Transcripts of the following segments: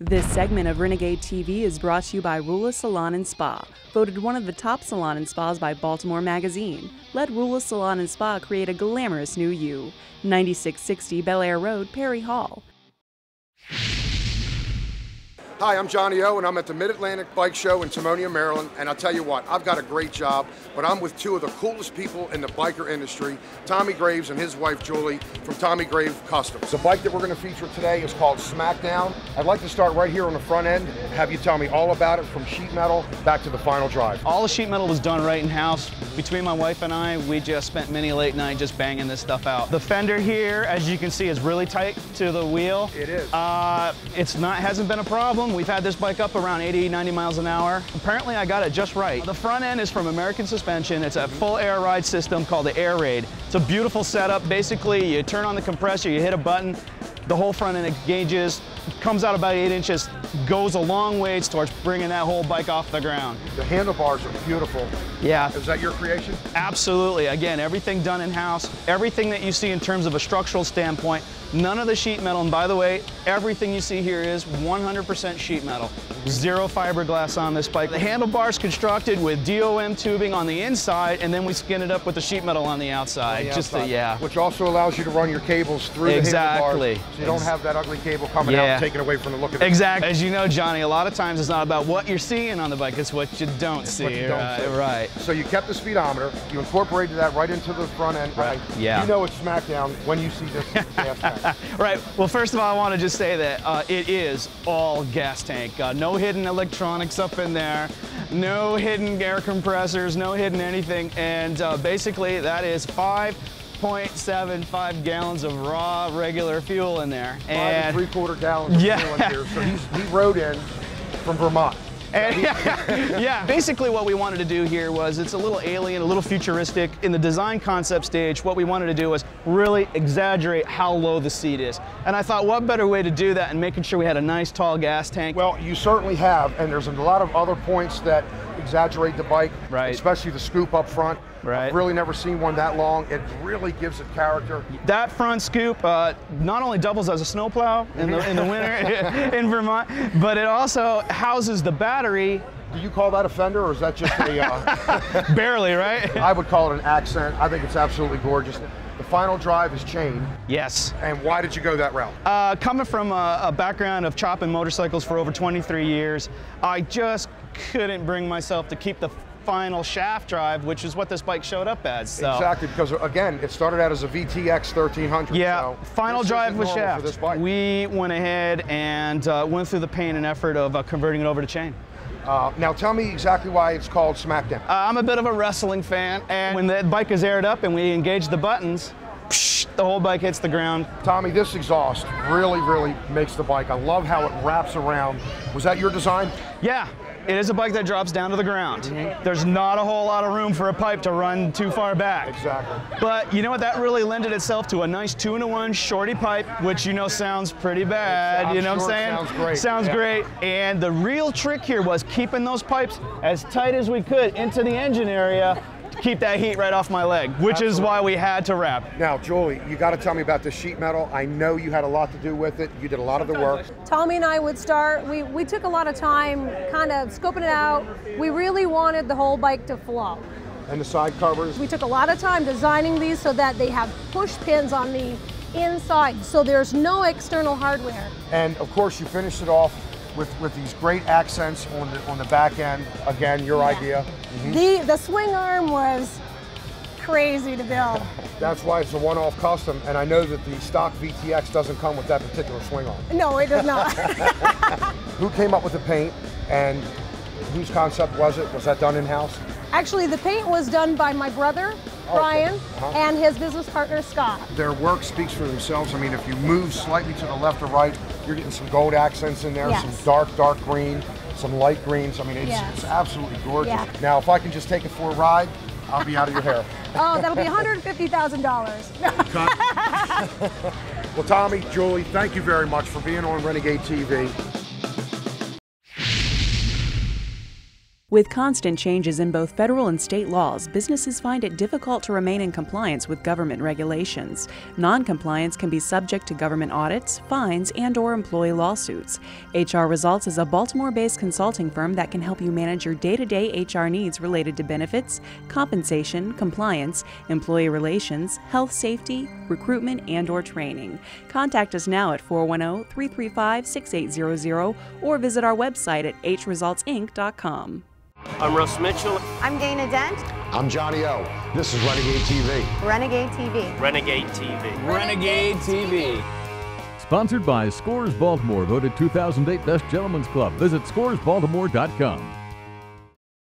This segment of Renegade TV is brought to you by Ruel Salon and Spa, voted one of the top salon and spas by Baltimore Magazine. Let Ruel Salon and Spa create a glamorous new you. 9660 Bel Air Road, Perry Hall. Hi, I'm Johnny O, and I'm at the Mid-Atlantic Bike Show in Timonium, Maryland, and I'll tell you what, I've got a great job, but I'm with two of the coolest people in the biker industry, Tommy Graves and his wife, Julie, from Tommy Graves Customs. The bike that we're going to feature today is called Smackdown. I'd like to start right here on the front end, have you tell me all about it from sheet metal back to the final drive. All the sheet metal was done right in-house. Between my wife and I, we just spent many late night just banging this stuff out. The fender here, as you can see, is really tight to the wheel. It is. Hasn't been a problem. We've had this bike up around 80, 90 miles an hour. Apparently I got it just right. The front end is from American Suspension. It's a full air ride system called the Air Raid. It's a beautiful setup. Basically, you turn on the compressor, you hit a button, the whole front end engages, comes out about 8 inches, goes a long ways towards bringing that whole bike off the ground. The handlebars are beautiful. Yeah. Is that your creation? Absolutely. Again, everything done in-house. Everything that you see in terms of a structural standpoint, none of the sheet metal, and by the way, everything you see here is 100% sheet metal. Zero fiberglass on this bike. The handlebar's constructed with DOM tubing on the inside, and then we skin it up with the sheet metal on the outside. Yeah. Which also allows you to run your cables through the handlebars, so you don't have that ugly cable coming out and taking away from the look of it. Exactly. As you know, Johnny, a lot of times it's not about what you're seeing on the bike, it's what you don't see. Right. So you kept the speedometer, you incorporated that right into the front end. Right. Yeah. You know it's Smackdown when you see this gas tank. Right. Well, first of all, I want to just say that it is all gas tank. No hidden electronics up in there, no hidden air compressors, no hidden anything, and basically that is 5.75 gallons of raw regular fuel in there. 5 3/4 gallons of fuel in here. So he rode in from Vermont. And, yeah, basically what we wanted to do here was, it's a little alien, a little futuristic. In the design concept stage, what we wanted to do was really exaggerate how low the seat is. And I thought, what better way to do that and making sure we had a nice tall gas tank? Well, you certainly have, and there's a lot of other points that exaggerate the bike, especially the scoop up front. I've really never seen one that long. It really gives it character. That front scoop not only doubles as a snowplow in the winter in Vermont, but it also houses the battery. Do you call that a fender, or is that just a... Barely, right? I would call it an accent. I think it's absolutely gorgeous. The final drive is chain. Yes. And why did you go that route? Coming from a background of chopping motorcycles for over 23 years, I just couldn't bring myself to keep the final shaft drive, which is what this bike showed up as. So. Exactly, because again, it started out as a VTX 1300. Yeah, so final drive with shaft. We went ahead and went through the pain and effort of converting it over to chain. Now tell me exactly why it's called Smackdown. I'm a bit of a wrestling fan, and when the bike is aired up and we engage the buttons, the whole bike hits the ground. Tommy, this exhaust really makes the bike. I love how it wraps around. Was that your design? Yeah. It is a bike that drops down to the ground. There's not a whole lot of room for a pipe to run too far back. Exactly. But you know what? That really lended itself to a nice 2-in-1 shorty pipe, which you know sounds pretty bad. You know what I'm saying? Sounds great. Sounds great. And the real trick here was keeping those pipes as tight as we could into the engine area to keep that heat right off my leg, which is why we had to wrap. Now, Julie, you got to tell me about the sheet metal. I know you had a lot to do with it. You did a lot of the work. Tommy and I would start, we took a lot of time kind of scoping it out. We really wanted the whole bike to flow. And the side covers? We took a lot of time designing these so that they have push pins on the inside, so there's no external hardware. And of course you finished it off with these great accents on the back end. Again, your idea. The swing arm was crazy to build. That's why it's a one-off custom, and I know that the stock VTX doesn't come with that particular swing arm. No, it does not. Who came up with the paint, and whose concept was it? Was that done in-house? Actually, the paint was done by my brother, Brian, and his business partner, Scott. Their work speaks for themselves. I mean, if you move slightly to the left or right, you're getting some gold accents in there, some dark green, some light greens. I mean, it's absolutely gorgeous. Yeah. Now, if I can just take it for a ride, I'll be out of your hair. Oh, that'll be $150,000. Well, Tommy, Julie, thank you very much for being on Renegade TV. With constant changes in both federal and state laws, businesses find it difficult to remain in compliance with government regulations. Non-compliance can be subject to government audits, fines, and/or employee lawsuits. HR Results is a Baltimore-based consulting firm that can help you manage your day-to-day HR needs related to benefits, compensation, compliance, employee relations, health safety, recruitment, and/or training. Contact us now at 410-335-6800 or visit our website at hresultsinc.com. I'm Russ Mitchell. I'm Dana Dent. I'm Johnny O. This is Renegade TV. Renegade TV. Renegade TV. Renegade TV. Sponsored by Scores Baltimore, voted 2008 Best Gentlemen's Club. Visit scoresbaltimore.com.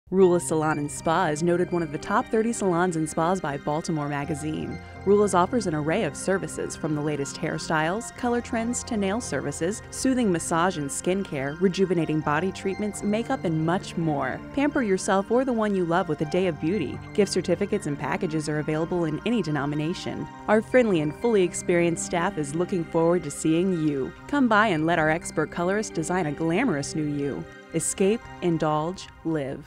Ruel Salon and Spa is noted one of the top 30 salons and spas by Baltimore Magazine. Ruel's offers an array of services from the latest hairstyles, color trends to nail services, soothing massage and skincare, rejuvenating body treatments, makeup, and much more. Pamper yourself or the one you love with a day of beauty. Gift certificates and packages are available in any denomination. Our friendly and fully experienced staff is looking forward to seeing you. Come by and let our expert colorist design a glamorous new you. Escape, indulge, live.